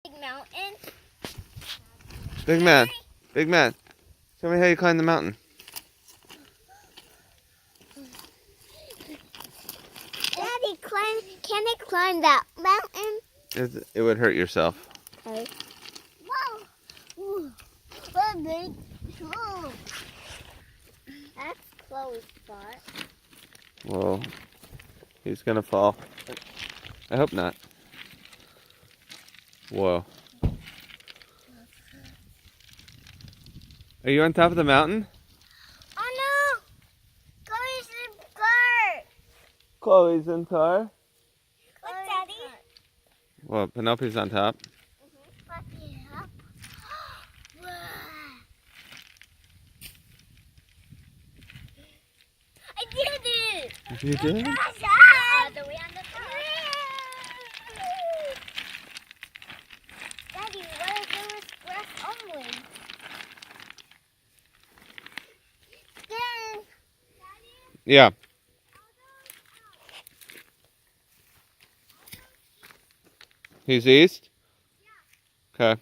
Big mountain. Big man. Show me how you climb the mountain. Daddy, can I climb that mountain? It would hurt yourself. Okay. Whoa! Ooh. What a big hole. That's Chloe's spot. Whoa. He's gonna fall. I hope not. Whoa. Are you on top of the mountain? Oh no! Chloe's in car! Chloe's in car. Look, Daddy. Well, Penelope's on top. I did it! You did? All the way on the top. Daddy, what if there was grass only? Then, Yeah. He's east? Yeah. Okay.